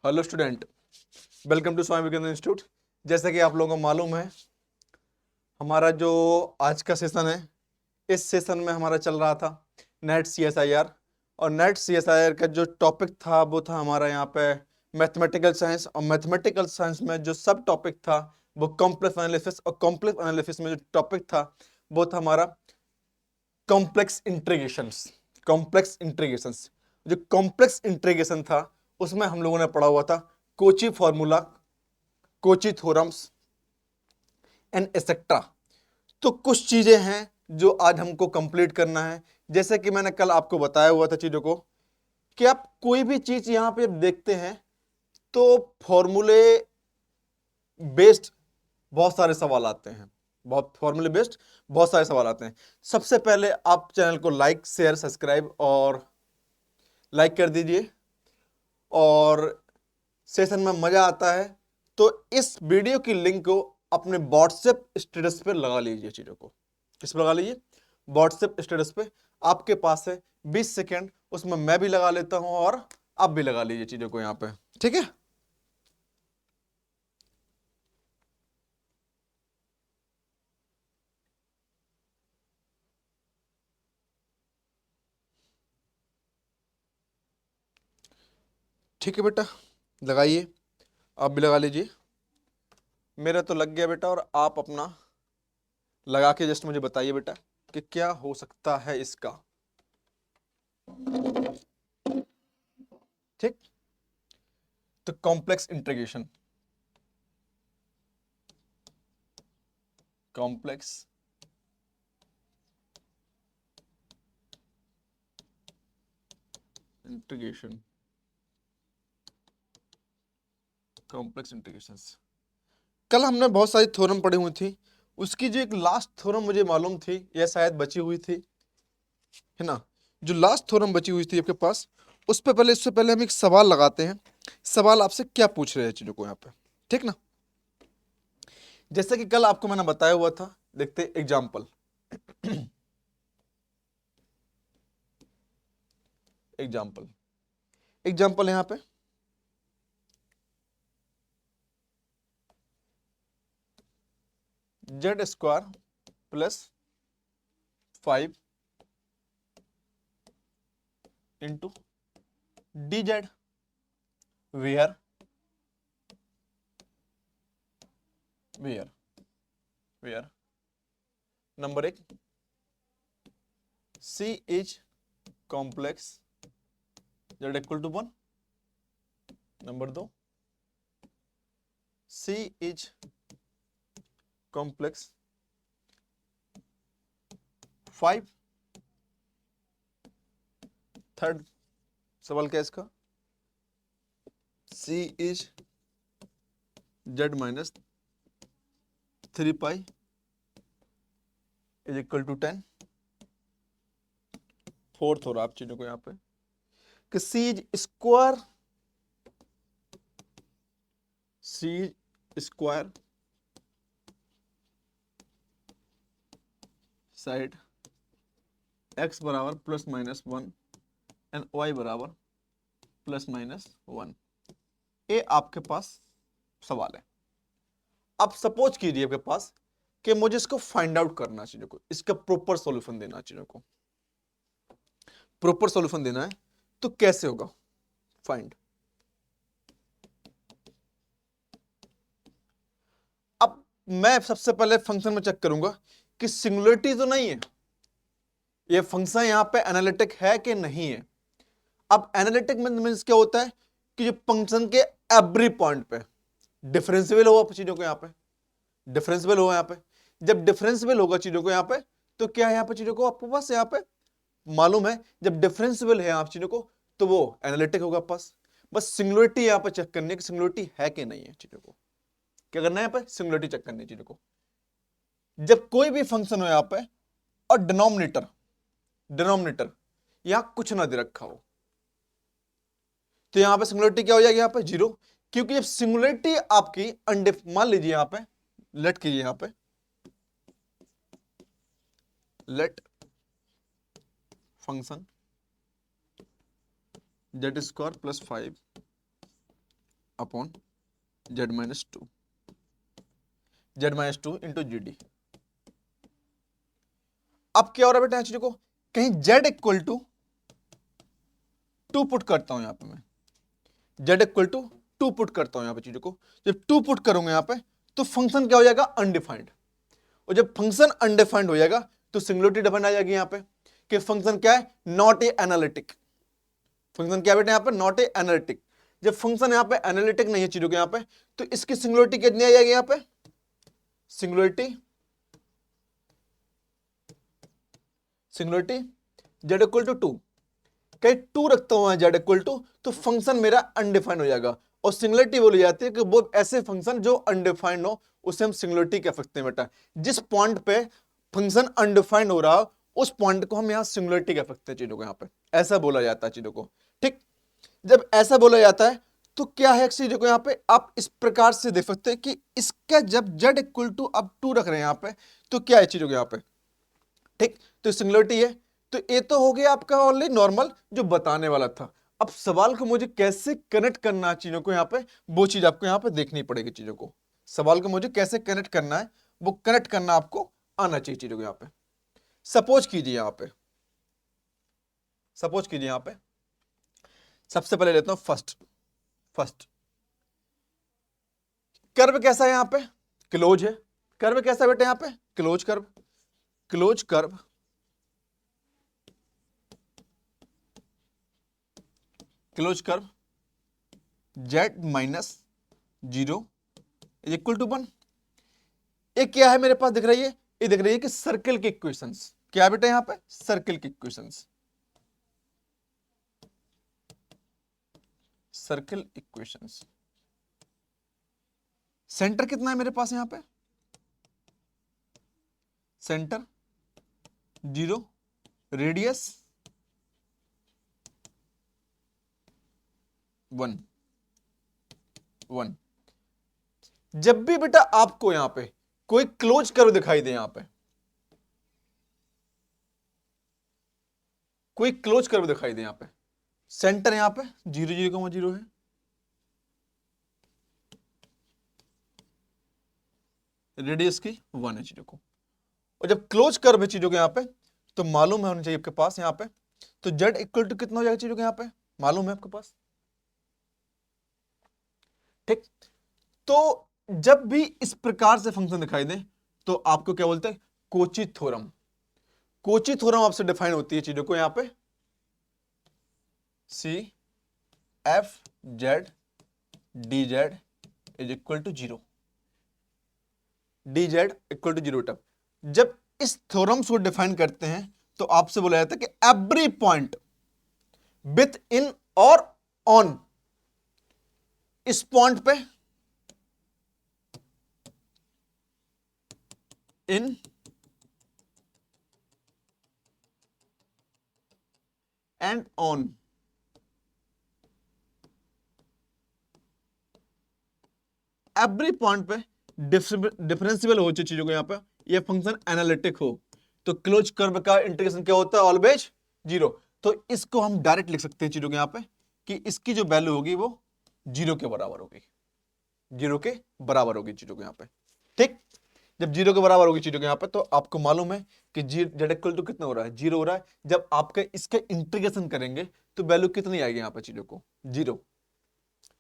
Hello student, welcome to Swami Vivekananda Institute. जैसा कि आप लोगों को मालूम है, हमारा जो आज का सेशन है, इस सेशन में हमारा चल रहा था नेट CSIR। और नेट CSIR का जो टॉपिक था वो था हमारा यहाँ पे मैथमेटिकल साइंस। और मैथमेटिकल साइंस में जो सब टॉपिक था वो कॉम्प्लेक्स एनालिसिस। और कॉम्प्लेक्स एनालिसिस में जो टॉपिक था वो था हमारा कॉम्प्लेक्स इंटीग्रेशंस। कॉम्प्लेक्स इंटीग्रेशंस, जो कॉम्प्लेक्स इंटीग्रेशन था उसमें हम लोगों ने पढ़ा हुआ था Kochi formula, Kochi theorems and etcetera. तो कुछ चीजें हैं जो आज हमको कंप्लीट करना है। जैसे कि मैंने कल आपको बताया हुआ था चीजों को, कि आप कोई भी चीज यहां पे देखते हैं तो फॉर्मूले बेस्ड बहुत सारे सवाल आते हैं। बहुत फॉर्मूले बेस्ड बहुत सारे सवाल आते हैं। सबसे पहले आप चैनल को लाइक शेयर सब्सक्राइब और लाइक कर दीजिए। और सेशन में मजा आता है तो इस वीडियो की लिंक को अपने व्हाट्सएप स्टेटस पे लगा लीजिए। चीजों को किस पे लगा लीजिए? व्हाट्सएप स्टेटस पे। आपके पास है 20 सेकेंड, उसमें मैं भी लगा लेता हूं और आप भी लगा लीजिए चीजों को यहां पे। ठीक है? ठीक है बेटा, लगाइए। आप भी लगा लीजिए। मेरा तो लग गया बेटा, और आप अपना लगा के जस्ट मुझे बताइए बेटा कि क्या हो सकता है इसका। ठीक। तो complex integration, complex integration, complex integrations. कल हमने बहुत सारी थ्योरम पढ़ी हुई थी। उसकी जो एक लास्ट थ्योरम मुझे मालूम थी, या शायद बची हुई थी, है ना? जो लास्ट थ्योरम बची हुई थी आपके पास, उस पे पहले इससे पहले हम एक सवाल लगाते हैं। सवाल आपसे क्या पूछ रहे हैं चीजों को यहाँ पे, ठीक ना? जैसे कि कल आपको मैंने बताया हुआ था, देखते एग्जाम्पल। एग्जाम्पल एग्जाम्पल यहाँ पे Z² plus 5 into DZ, where where where number 1, C is complex Z=1। Number 2, C is complex 5। Third सवाल क्या है इसका? C is Z-3π = 10। फोर्थ हो रहा आप चीजों को यहाँ पे कि C स्क्वायर साइड x बराबर +-1 एंड y बराबर +-1। ये आपके पास सवाल है। अब सपोज कीजिए आपके पास कि मुझे इसको फाइंड आउट करना है, चीजों को इसका प्रॉपर सॉल्यूशन देना है, चीजों को प्रॉपर सॉल्यूशन देना है। तो कैसे होगा फाइंड? अब मैं सबसे पहले फंक्शन में चेक करूंगा कि सिंगुलरिटी तो नहीं है, ये फंक्शन यहां पे एनालिटिक है कि नहीं है। अब एनालिटिक मींस क्या होता है कि जो फंक्शन के एवरी पॉइंट पे डिफरेंशियल हो चीजों को, यहां पे डिफरेंशियल हो, यहां पे जब डिफरेंशियल होगा चीजों को यहां पे, तो क्या है यहां पे चीजों को आपको पास यहां पे मालूम है, जब डिफरेंशियल है आप चीजों को तो वो एनालिटिक होगा पास। बस सिंगुलरिटी यहां पे चेक करनी है कि सिंगुलरिटी है कि नहीं है। चीजों को क्या करना है यहां पे? सिंगुलरिटी चेक करनी है चीजों को। जब कोई भी फंक्शन हो यहां पे और डिनोमिनेटर डिनोमिनेटर यहां कुछ ना दे रखा हो, तो यहां पे सिंगुलरिटी क्या हो जाएगी? यहां पे 0। क्योंकि जब सिंगुलरिटी आपकी मान लीजिए यहां पे लेट कीजिए, यहां पे let function Z² + 5 upon z-2, z-2 into G D. अब क्या हो रहा है बेटा चीजों को, कहीं z इक्वल टू 2 पुट करता हूं यहां पे मैं, z इक्वल टू 2 पुट करता हूं यहां पे चीजों को। जब 2 पुट करूंगा यहां पे तो फंक्शन क्या हो जाएगा, अनडिफाइंड। और जब फंक्शन अनडिफाइंड हो जाएगा तो सिंगुलरिटी डिफाइंड आ जाएगी यहां पे कि फंक्शन क्या है, नॉट ए एनालिटिक। फंक्शन क्या बेटा यहां पे, नॉट ए एनालिटिक। जब फंक्शन यहां पे एनालिटिक नहीं है चीजों के यहां पे, तो इसकी सिंगुलरिटी कितनी आ जाएगी यहां पे, सिंगुलरिटी z इक्वल टू 2, कहीं 2 रखता हूं z इक्वल टू, तो फंक्शन मेरा अनडिफाइंड हो जाएगा। और सिंगुलरिटी बोली जाती है कि वो ऐसे फंक्शन जो अनडिफाइंड हो उसे हम सिंगुलरिटी कह सकते हैं बेटा। जिस पॉइंट पे फंक्शन अनडिफाइंड हो रहा हो उस पॉइंट को हम यहां सिंगुलरिटी कह सकते हैं चीजों को, यहां पे ऐसा बोला जाता है चीजों को। ठीक, जब ऐसा बोला जाता है तो क्या है चीजों को, यहां पे आप इस प्रकार से देख सकते हैं कि इसका जब z इक्वल टू अब 2 रख रहे हैं यहां पे, तो क्या है चीजों को यहां पे। ठीक, तो सिंगुलरिटी है। तो ये तो हो गया आपका ऑनली नॉर्मल जो बताने वाला था। अब सवाल को मुझे कैसे कनेक्ट करना है चीजों को यहां पे, वो चीज आपको यहां पे देखनी पड़ेगी चीजों को। सवाल को मुझे कैसे कनेक्ट करना है वो कनेक्ट करना आपको आना चाहिए चीजों को यहां पे। सपोज कीजिए यहां पे, सपोज कीजिए यहां पे, सबसे पहले लेता हूं फर्स्ट कर्व कैसा है यहां पे, क्लोज है। कर्व कैसा है बेटा यहां पे, close curve, close curve, close curve z-0 is equal to 1। ये क्या है मेरे पास दिख रही है, ये दिख रही है कि सर्किल की इक्वेशंस। क्या बेटा यहां पे, सर्किल की इक्वेशंस, सर्किल इक्वेशंस। सेंटर कितना है मेरे पास यहां पे, सेंटर 0, रेडियस 1। जब भी बेटा आपको यहां पे कोई क्लोज कर्व दिखाई दे, यहां पे कोई क्लोज कर्व दिखाई दे, यहां पे सेंटर यहां पे 0 0 0 है, रेडियस की 1 है चीजों को। और जब क्लोज कर्व है चीजों के यहां पे तो मालूम है होना चाहिए आपके पास यहां पे, तो z इक्वल टू कितना हो जाएगा चीजों के यहां पे, मालूम है आपके पास। ठीक, तो जब भी इस प्रकार से फंक्शन दिखाई दे तो आपको क्या बोलते हैं, कोची थ्योरम। कोची थ्योरम आपसे डिफाइन होती है चीजों को यहां पे, C F Z D Z is equal to 0, D Z equal to 0 तक। जब इस थ्योरम्स को डिफाइन करते हैं तो आपसे बोला जाता है कि एवरी पॉइंट विथ इन और ऑन, इस पॉइंट पे इन एंड ऑन, एवरी पॉइंट पे डिफरेंशियल हो चीजों को यहां पे, ये फंक्शन एनालिटिक हो, तो क्लोज कर्व का इंटीग्रेशन क्या होता है, ऑलवेज 0। तो इसको हम डायरेक्ट लिख सकते हैं चीजों के यहां पे कि इसकी जो वैल्यू होगी वो 0 के बराबर होगी, 0 के बराबर होगी चीजों के यहां पे। ठीक, जब 0 के बराबर होगी चीजों के यहां पे तो आपको मालूम है कि z इक्वल टू कितना हो रहा है, 0 हो रहा है। जब आपके इसका इंटीग्रेशन करेंगे तो वैल्यू कितनी आएगी यहां पर चीजों को, 0।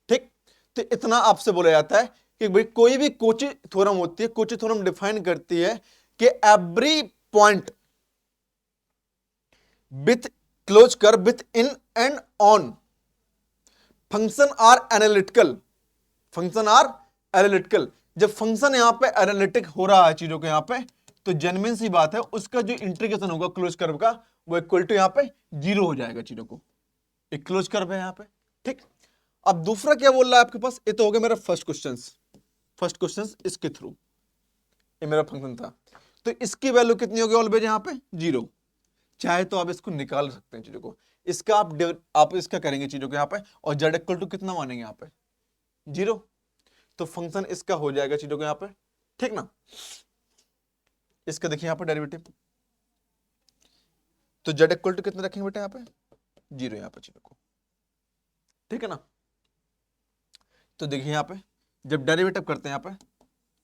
ठीक, तो इतना आपसे बोला जाता है कि भाई कोई भी कोची थ्योरम होती है, कोची थ्योरम डिफाइन करती है कि every point with close curve within and on function are analytical, function are analytical. जब फंक्शन यहां पे एनालिटिक हो रहा है चीजों के यहां पे, तो जेन्युइन सी बात है उसका जो इंटीग्रेशन होगा क्लोज कर्व का वो इक्वल टू यहां पे 0 हो जाएगा चीजों को, एक क्लोज कर्व है यहां पे। ठीक, अब दूसरा क्या बोल रहा है आपके पास, ये तो हो गया मेरा फर्स्ट क्वेश्चन इसके थ्रू, ये मेरा फंक्शन था। तो इसकी वैल्यू कितनी होगी ऑलवेज यहां पे 0। चाहे तो आप इसको निकाल सकते हैं चीजों को, इसका आप इसका करेंगे चीजों को यहां पे, और z इक्वल टू कितना मानेंगे यहां पे 0, तो फंक्शन इसका हो जाएगा चीजों को यहां पे। ठीक ना, इसका देखिए यहां पे डेरिवेटिव, तो z इक्वल टू कितना रखेंगे बेटा यहां पे 0 यहां पे चीजों को। ठीक है ना, तो देखिए यहाँ पे जब डेरिवेटिव करते हैं यहाँ पे,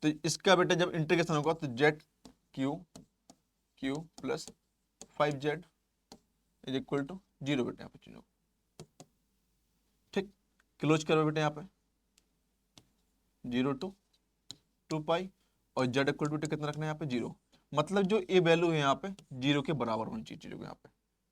तो इसका बेटा जब इंटीग्रेशन होगा तो Z Q plus 5z is equal to 0 बेटा यहाँ पे चीजों, ठीक। क्लोज करो बेटा यहाँ पे 0 टू 2 पाई और जेड इक्वल टू कितना रखना है यहाँ पे 0, मतलब जो ए वैल्यू है यहाँ पे 0 के बराबर होनी चाहिए चीजों को यहाँ पे,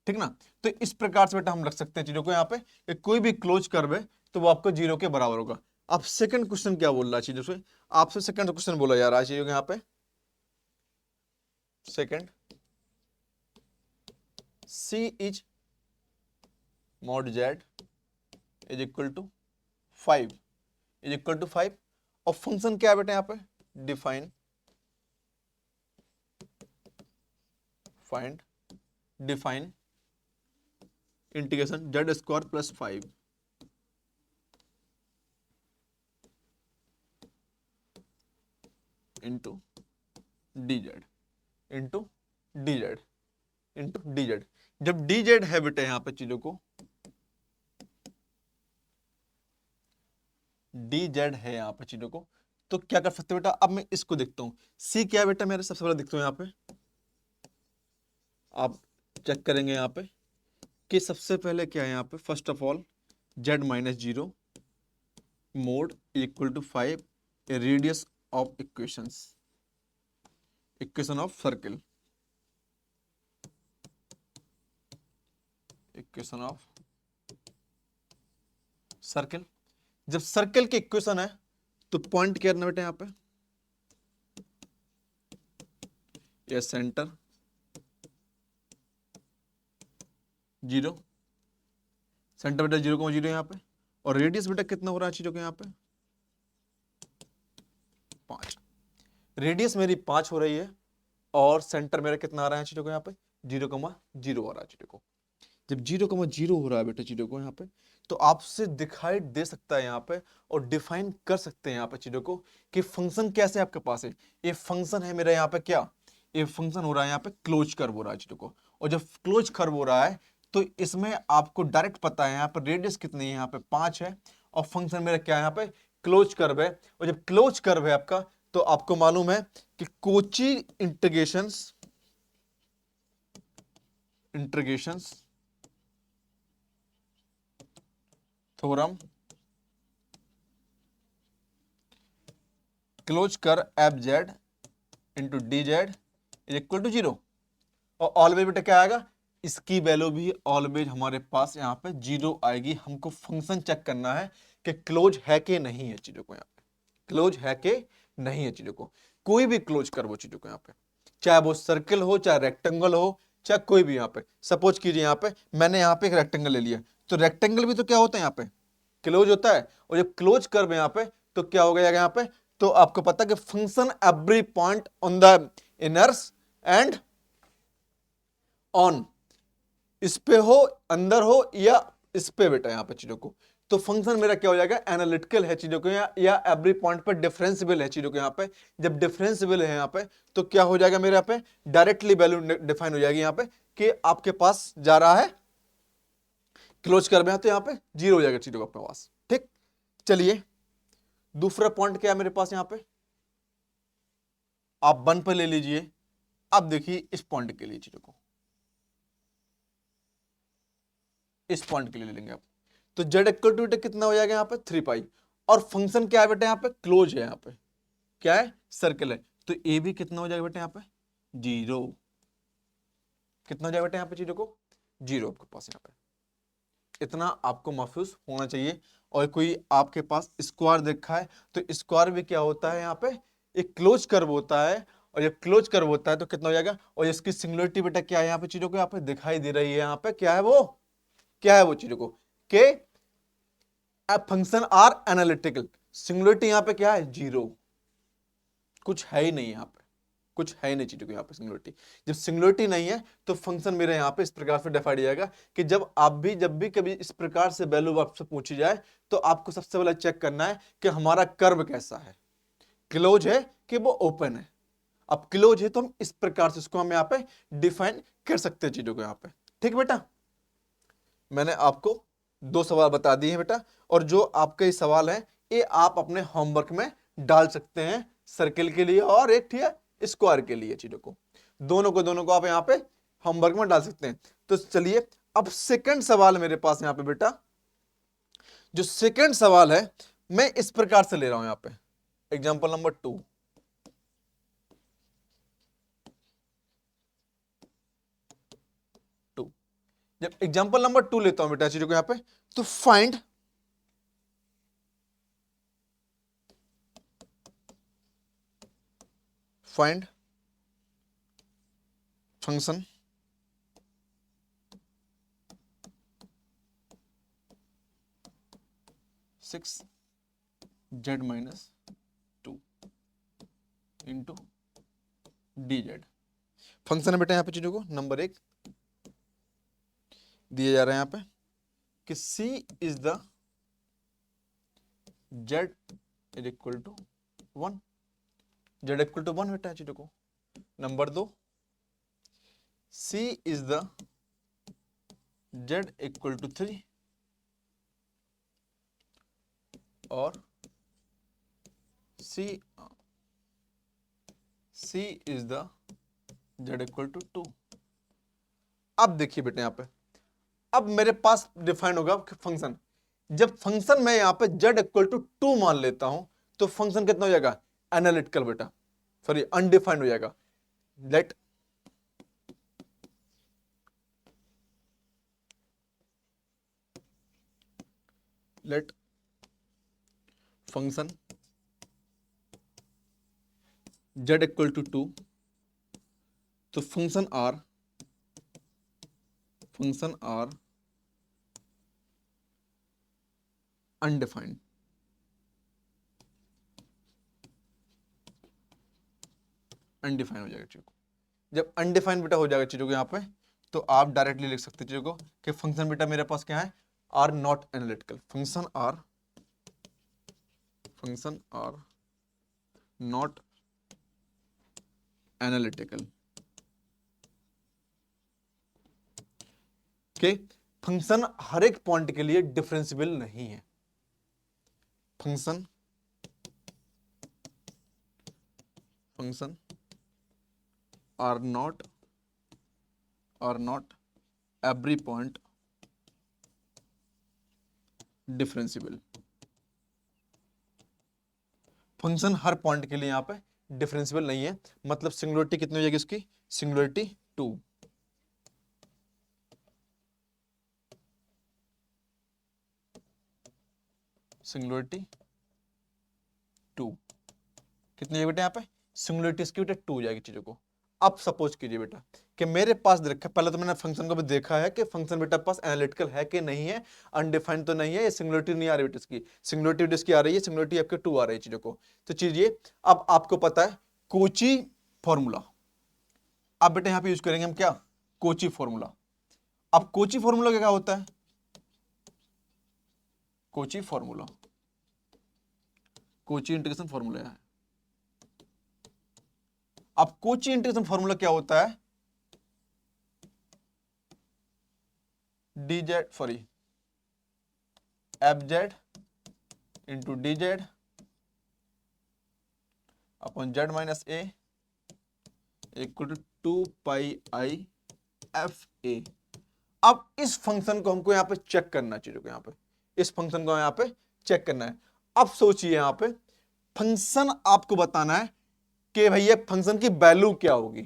ठीक ना। तो इस प्रकार से बेटा हम रख सकते हैं चीजों को यहाँ पे, कोई भी क्लोज कर्व है तो वो आपको 0 के बराबर होगा। अब सेकंड क्वेश्चन क्या बोल रहा है चीजों से, आपसे सेकंड क्वेश्चन बोला जा रहा है चीजों को यहाँ पे, second C is mod Z is equal to 5 is equal to 5 और फंक्शन क्या है बेटा यहाँ पे, define find define integration Z square plus 5 into dz into dz into dz। जब dz है बेटा यहाँ पे चीजों को, dz है यहाँ पे चीजों को, तो क्या कर सकते हैं बेटा, अब मैं इसको देखता हूं c क्या है बेटा मेरे, सबसे पहले देखता हूं यहाँ पे, आप चेक करेंगे यहाँ पे कि सबसे पहले क्या है यहाँ पे, first of all z minus 0 mod equal to 5 radius of equation of circle, equation of circle. जब सर्कल की इक्वेशन है तो पॉइंट क्या करना बेटा यहाँ पे, ये सेंटर 0, सेंटर बेटा 0,0 यहाँ पे, और रेडियस बेटा कितना हो रहा है चीजों के यहाँ पे 5, रेडियस मेरी 5 हो रही है और सेंटर मेरा कितना आ रहा है चीजों को यहाँ पे 0,0 आ रहा है चीजों को। जब 0,0 हो रहा है बेटा चीजों को यहाँ पे, तो आपसे दिखाई दे सकता है यहाँ पे और डिफाइन कर सकते हैं यहाँ पे चीजों को कि फंक्शन कैसे आपके पास है। ये फंक्शन है मेरा यहाँ पे क्या, ये फंक्शन हो रहा है यहाँ पे क्लोज कर्व हो रहा है चीजों को, और जब क्लोज कर्व हो रहा है तो इसमें आपको डायरेक्ट पता है यहाँ पर रेडियस कितनी है, यहाँ पे 5 है और फंक्शन मेरा क्या है यहाँ पे क्लोज कर्व है। और जब क्लोज कर्व है आपका तो आपको मालूम है कि कोची इंटीग्रेशंस थ्योरम क्लोज कर F Z into D Z is equal to 0, और ऑलवेज बेटा क्या आएगा, इसकी वैल्यू भी ऑलवेज हमारे पास यहाँ पे 0 आएगी। हमको फंक्शन चेक करना है कि क्लोज है कि नहीं है चीजों को, यहाँ पे क्लोज है कि नहीं है चीजों को, कोई भी क्लोज कर वो चीजों को यहाँ पे, चाहे वो सर्किल हो चाहे रेक्टेंगल हो चाहे कोई भी। यहाँ पे सपोज कीजिए यहाँ पे मैंने यहाँ पे एक रेक्टेंगल ले लिया, तो रेक्टेंगल भी तो क्या होता है यहाँ पे क्लोज होता है, और जब क्लोज कर्व यहाँ पे तो क्या हो गया यहाँ पे, तो आपको पता है कि function every point on the inners and on, इस पे हो अंदर हो या इस पे बेटा यहाँ पे चीजों को, तो फंक्शन मेरा क्या हो जाएगा एनालिटिकल है चीजों को या एवरी पॉइंट पर डिफरेंशियल है चीजों को। यहाँ पे जब डिफरेंशियल है यहाँ पे तो क्या हो जाएगा मेरे यहाँ पे डायरेक्टली वैल्यू डिफाइन हो जाएगी यहाँ पे कि आपके पास जा रहा है क्लोज कर में, तो यहाँ पे 0 हो जाएगा चीजों का अपने पास, ठीक। चलिए दूसरा पॉइंट क्या है मेरे पास यहाँ पे, आप 1 पे ले लीजिए। अब देखिए इस पॉइंट के लिए चीजों को, इस पॉइंट के लिए ले लेंगे आप, तो z इक्वल टू कितना हो जाएगा यहाँ पे 3 पाई, और फंक्शन क्या है बेटा यहाँ पे क्लोज है, यहाँ पे क्या है सर्कल है, तो ए भी कितना हो जाएगा बेटा यहाँ पे 0, कितना हो जाएगा बेटा यहाँ पे चीजों को 0 आपके पास यहाँ पे, इतना आपको महसूस होना चाहिए। और कोई आपके पास स्क्वायर देखा है तो स्क्वायर भी क्या होता है यहाँ पे एक क्लोज कर्व होता है, और जब क्लोज कर्व होता है तो कितना हो जाएगा, और इसकी सिंगुलरिटी बेटा क्या है यहाँ पे चीजों को यहाँ पे दिखाई दे रही है, यहाँ पे क्या है वो चीजों को के फंक्शन आर एनालिटिकल, सिंगुलरिटी यहाँ पे क्या है 0, कुछ है ही नहीं यहाँ पे, कुछ है नहीं चीजों को यहाँ पे सिंगुलरिटी। जब सिंगुलरिटी नहीं है तो फंक्शन मेरे यहाँ पे इस प्रकार से डिफाइंड जाएगा कि जब भी कभी इस प्रकार से वैल्यू आपसे पूछी जाए तो आपको सबसे पहले चेक करना है कि हमारा कर्व कैसा है, क्लोज है कि वो ओपन है। अब क्लोज है तो हम इस प्रकार से इसको हम यहाँ पे डिफाइन कर सकते हैं चीजों को यहाँ पे, ठीक बेटा। मैंने आपको 2 सवाल बता दिए हैं बेटा, और जो आपके सवाल है ये आप अपने होमवर्क में डाल सकते हैं, सर्किल के लिए और एक ठीक है स्क्वायर के लिए चीजों को, दोनों को आप यहाँ पे होमवर्क में डाल सकते हैं। तो चलिए अब सेकंड सवाल मेरे पास यहाँ पे बेटा, जो सेकंड सवाल है मैं इस प्रकार से ले रहा हूं यहाँ पे, एग्जाम्पल नंबर 2। जब एग्जाम्पल नंबर 2 लेता हूं बेटा चीजों को यहाँ पे, तो find function six Z minus 2 into D Z. Function है बेटा यहाँ पे चीजों को नंबर 1 दिया जा रहा है यहाँ पे कि c is the z is equal to 1, z equal to 1 बेटा है चीजों को। Number 2 c is the z equal to 3 और c is the z equal to 2। अब देखिए बेटा यहाँ पे, अब मेरे पास डिफाइन होगा फंक्शन। जब फंक्शन मैं यहाँ पे z इक्वल टू 2 मान लेता हूं तो फंक्शन कितना हो जाएगा, एनालिटिकल बेटा, सॉरी अनडिफाइंड हो जाएगा। Let function z equal to 2, तो फंक्शन आर अनडिफाइंड। अनडिफाइंड हो जाएगा चीजों को। जब अनडिफाइंड बेटा हो जाएगा चीजों को यहाँ पे, तो आप डायरेक्टली लिख सकते चीजों को कि फंक्शन बेटा मेरे पास क्या है, are not analytical. Function are not analytical के फंक्शन हर एक पॉइंट के लिए डिफरेंशिएबल नहीं है। Function are not every point differentiable. Function हर पॉइंट के लिए यहां पे डिफरेंशिएबल नहीं है, मतलब सिंगुलरिटी कितनी हो जाएगी इसकी, सिंगुलरिटी 2। सिंगुलरिटी 2 कितनी है बेटा यहाँ पे, सिंगुलरिटी इसकी बेटा 2 हो जाएगी चीजों को। अब सपोज कीजिए बेटा कि मेरे पास देखा, पहले तो मैंने फंक्शन को भी देखा है कि फंक्शन बेटा पास एनालिटिकल है कि नहीं है, अनडिफाइंड तो नहीं है, ये सिंगुलरिटी नहीं आ रही बेटा इसकी, सिंगुलरिटी इसकी आ रही है, सिंगुलरिटी आपके 2 आ रही है चीजों को। तो चीजिए अब आपको पता है कोची फॉर्मूला, अब बेटा यहाँ पे यूज करेंगे हम क्या, कोची फॉर्मूला। अब कोची फॉर्मूला क्या होता है, कोची इंटीग्रेशन फॉर्मूला है। अब कोची इंटीग्रेशन फॉर्मूला क्या होता है, F Z into D Z upon Z minus A equal to 2 pi I F A. अब इस फंक्शन को हमको यहां पे चेक करना चाहिए, यहां पे इस फंक्शन को यहां पे चेक करना है। अब सोचिए यहां पे फंक्शन आपको बताना है कि भैया फंक्शन की वैल्यू क्या होगी,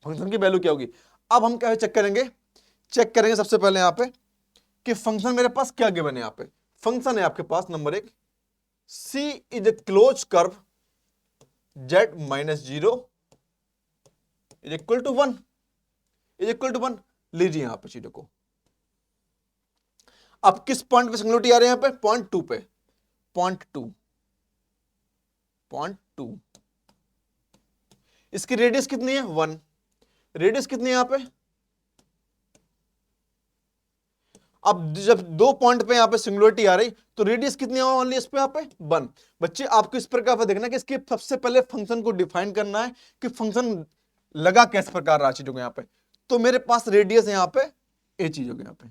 फंक्शन की वैल्यू क्या होगी। अब हम क्या चेक करेंगे सबसे पहले यहां पे कि फंक्शन मेरे पास क्या गिवन है। यहां पे फंक्शन है आपके पास number 1, C is a close curve z minus 0 is equal to 1, लीजिए यहां पे चीजों को। अब किस पॉइंट पे सिंगुलरिटी आ रही है, यहां पे पॉइंट टू। इसकी रेडियस कितनी है 1, रेडियस कितनी है यहां पे। अब जब 2 पॉइंट पे यहां पे सिंगुलरिटी आ रही तो रेडियस कितनी है ओनली इस पे यहां पे 1। बच्चे आपको इस प्रकार पर देखना कि इसके सबसे पहले फंक्शन को डिफाइन करना है कि फंक्शन लगा किस प्रकार रहा चीजों को यहां पे। तो मेरे पास रेडियस है यहां पे ए, चीजों के यहां पे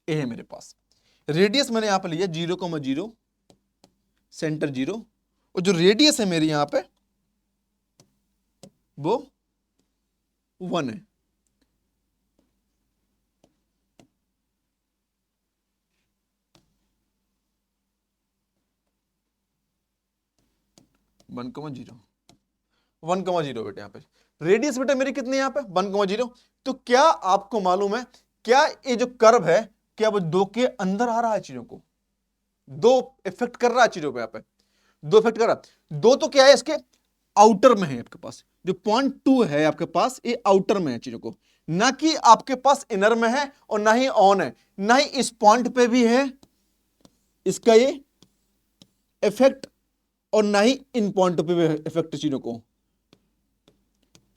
ए है मेरे पास रेडियस मैंने यहां पे लिया 0,0, सेंटर 0, और जो रेडियस है मेरी यहां पे वो 1 है। वन कमा जीरो, 1,0 बेटा, यहाँ पे रेडियस बेटा मेरी कितनी है यहाँ पे 1,0। तो क्या आपको मालूम है, क्या ये जो कर्व है क्या वो दो के अंदर आ रहा है, चीजों को दो इफेक्ट कर रहा है चीजों पे, यहाँ पे दो इफेक्ट कर रहा है। दो तो क्या है, इसके आउटर में है आपके पास, जो पॉइंट 2 है आपके पास ये आउटर में है चीजों को, ना कि आपके पास इनर में है, और ना ही ऑन है, ना ही इस पॉइंट पे भी है इसका ये इफेक्ट, और ना ही इन पॉइंट पे भी इफेक्ट चीजों को।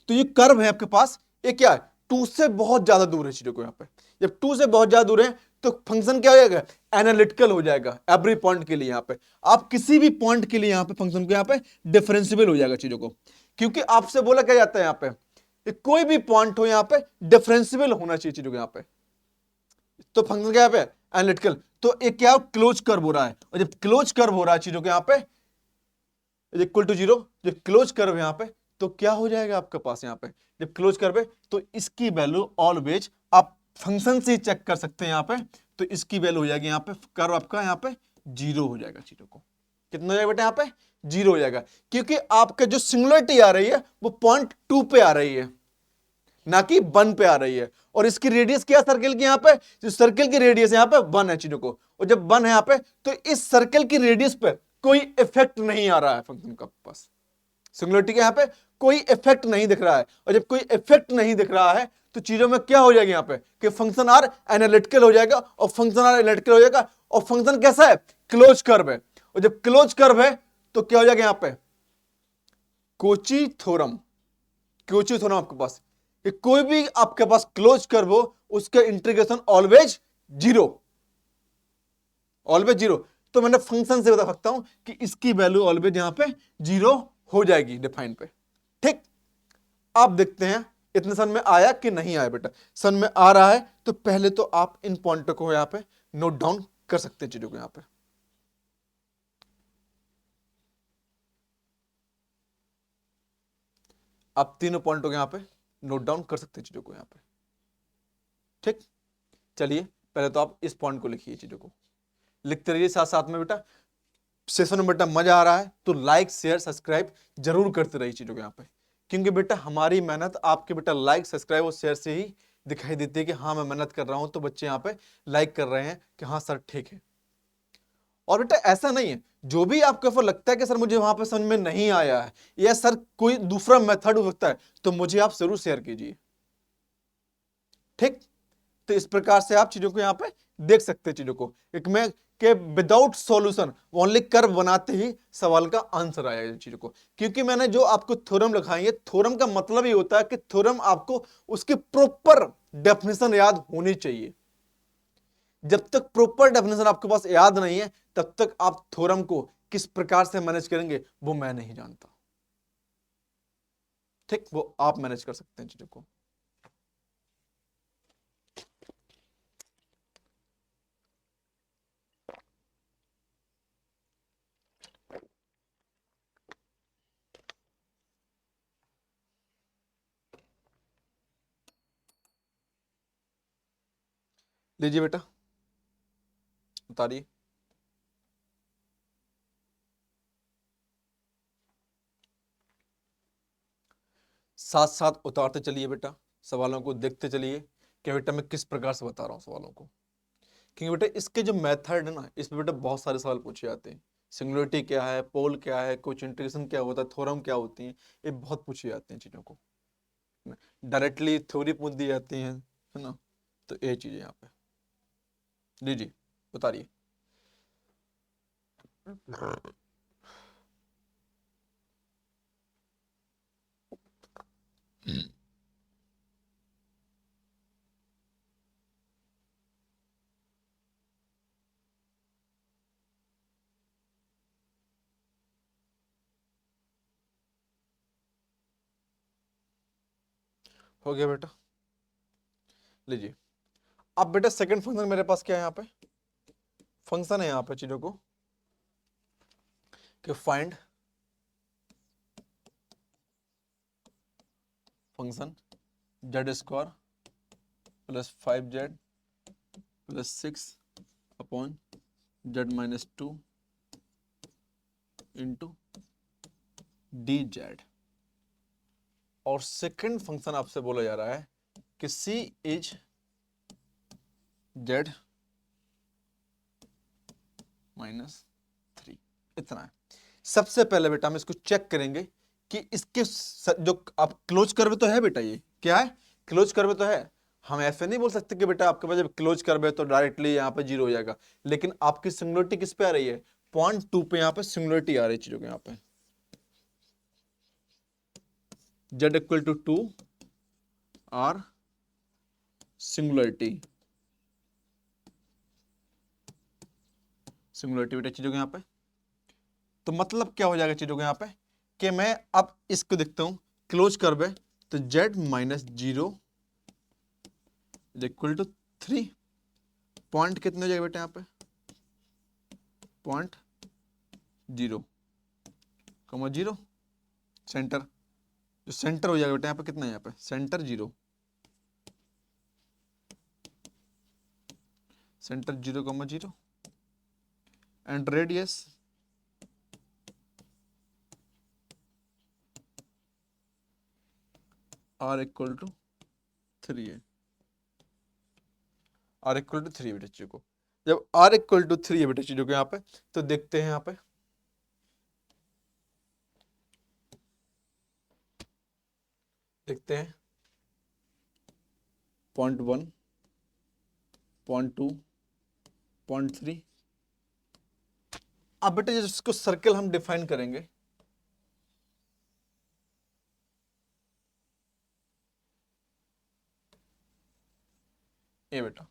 तो ये कर्व है आपके पास, ये क्या है, 2 से बहुत ज्यादा दूर है चीजों को। यहां पे जब 2 से बहुत ज्यादा दूर है तो फंक्शन क्या हो जाएगा, एनालिटिकल हो जाएगा एवरी पॉइंट के लिए। यहां पे आप किसी भी पॉइंट के लिए यहां पे फंक्शन को यहां पे डिफरेंशियल हो जाएगा चीजों को, क्योंकि आपसे बोला क्या जाता है यहां पे कि कोई भी पॉइंट हो यहां पे डिफरेंशियल होना चाहिए चीजों को यहां पे। तो फंक्शन क्या पे एनालिटिकल, तो एक क्या क्लोज कर्व हो रहा है, और जब क्लोज कर्व हो रहा है चीजों के यहां पे इक्वल टू 0, जब क्लोज कर्व यहां पे तो क्या हो जाएगा आपके पास यहां पे, जब क्लोज कर्व है तो इसकी वैल्यू ऑलवेज आप फंक्शन से चेक कर सकते हैं यहां पे, तो इसकी वैल्यू हो जाएगी यहां पे, कर्व आपका यहां पे 0 हो जाएगा चीजों को। कितना हो जाएगा बेटा यहां पे 0 हो जाएगा, क्योंकि आपका जो सिंगुलरिटी आ रही है वो पॉइंट 2 पे आ रही है, ना कि 1 पे आ रही है। और इसकी रेडियस क्या सर्कल की, यहां पे जो सर्कल की रेडियस यहां पे 1 है चीजों को, और जब 1 है यहां पे तो इस सर्कल की रेडियस पे कोई इफेक्ट नहीं आ रहा है फंक्शन का पास, सिंगुलरिटी के यहां पे कोई इफेक्ट नहीं दिख रहा है। और जब कोई इफेक्ट नहीं दिख रहा है तो चीजों में क्या हो जाएगा यहां पे कि फंक्शन आर एनालिटिकल हो जाएगा, और फंक्शन आर एनालिटिकल हो जाएगा, और फंक्शन कैसा है क्लोज कर्व है। और जब क्लोज कर्व है तो क्या हो जाएगा यहां पे कोची थ्योरम, कोची थ्योरम आपके पास कि कोई भी आपके पास क्लोज कर्व हो उसका इंटीग्रेशन ऑलवेज 0, ऑलवेज 0। तो मैंने फंक्शन से बता सकता हूं कि इसकी वैल्यू ऑलवेज यहां पे 0 हो जाएगी डिफाइन पे। ठीक, आप देखते हैं इतने सन में आया कि नहीं आया बेटा, सन में आ रहा है तो पहले तो आप इन पॉइंटों को यहां पे नोट डाउन कर सकते हैं चीजों को यहां पे। आप तीनों पॉइंटों को यहां पे नोट डाउन कर सकते हैं चीजों को यहां पे। ठीक, चलिए पहले तो आप इस पॉइंट को लिखिए, चीजों को लिखते रहिए साथ साथ में बेटा। सेशन में बेटा मजा आ रहा है तो लाइक शेयर सब्सक्राइब जरूर करते रहिए चीजों को यहाँ पे, क्योंकि बेटा हमारी मेहनत आपके बेटा लाइक सब्सक्राइब और शेयर से ही दिखाई देती है कि हाँ मैं मेहनत कर रहा हूं, तो बच्चे यहाँ पे लाइक कर रहे हैं कि हाँ सर ठीक है। और बेटा ऐसा नहीं है, जो भी आपको फिर लगता है कि सर मुझे वहां पे समझ में नहीं आया है, या सर कोई दूसरा मेथड हो सकता है, तो मुझे आप जरूर शेयर कीजिए। ठीक, तो इस प्रकार से आप चीजों को यहां पे देख सकते हैं चीजों को, एक में के विदाउट सॉल्यूशन ओनली कर्व बनाते ही सवाल का आंसर आएगा चीजों को। क्योंकि मैंने जो आपको थ्योरम लिखाई है, थ्योरम का मतलब ये होता है कि थ्योरम आपको उसकी प्रॉपर डेफिनेशन याद होनी चाहिए। जब तक प्रॉपर डेफिनेशन आपके पास याद नहीं है तब तक आप थ्योरम को किस प्रकार से मैनेज करेंगे वो मैं नहीं जानता। ठीक, वो आप मैनेज कर सकते हैं चीजों को। लीजिए बेटा उतारिए। साथ साथ उतारते चलिए बेटा, सवालों को देखते चलिए कि बेटा मैं किस प्रकार से बता रहा हूं सवालों को। क्योंकि बेटा इसके जो मेथड है ना, इसमें बेटा बहुत सारे सवाल पूछे जाते हैं। सिंगुलरिटी क्या है, पोल क्या है, कुछ इंटीग्रेशन क्या होता है, थ्योरम क्या होती है, ये बहुत पूछे जाते हैं चीजों को। डायरेक्टली थ्योरी पूछ दी जाती है ना, तो ये चीजें यहाँ पे लीजिए उतारिए। हो गया बेटा, लीजिए। अब बेटा सेकंड फंक्शन मेरे पास क्या है यहाँ पे, फंक्शन है यहाँ पे चीजों को कि find function Z square plus 5z plus 6 upon Z minus 2 into D Z. और सेकंड फंक्शन आपसे बोला जा रहा है कि c इज जेड माइनस 3। इतना है। सबसे पहले बेटा हम इसको चेक करेंगे कि इसके जो आप क्लोज कर्व तो है बेटा, ये क्या है, क्लोज कर्व तो है। हम ऐसे नहीं बोल सकते कि बेटा आपके पास जब क्लोज कर्व है तो डायरेक्टली यहाँ पे 0 हो जाएगा, लेकिन आपकी सिंगुलरिटी किस पे आ रही है, 0.2 पे यहाँ पे सिंगुलरिटी आ रही है चीजों के। यहाँ पे z इक्वल टू 2 और सिंगुलरिटी बेटा चीजों के यहाँ पे। तो मतलब क्या हो जाएगा चीजों के यहाँ पे कि मैं अब इसको देखता हूं, क्लोज कर्व है तो z minus 0 equal to 3। Point कितने हो जाएगा बेटा यहाँ पे, 0.0 सेंटर, जो सेंटर हो जाएगा बेटा यहाँ पे कितना है, यहाँ पे centre 0, centre 0,0 and radius r equal to 3 है। r इक्वल टू 3 बेटा चीजों को, जब r इक्वल टू 3 है बेटा चीजों को यहाँ पे, तो देखते हैं यहाँ पे देखते हैं 0.1 0.2 0.3। अब बेटा जिसको सर्कल हम डिफाइन करेंगे, ये बेटा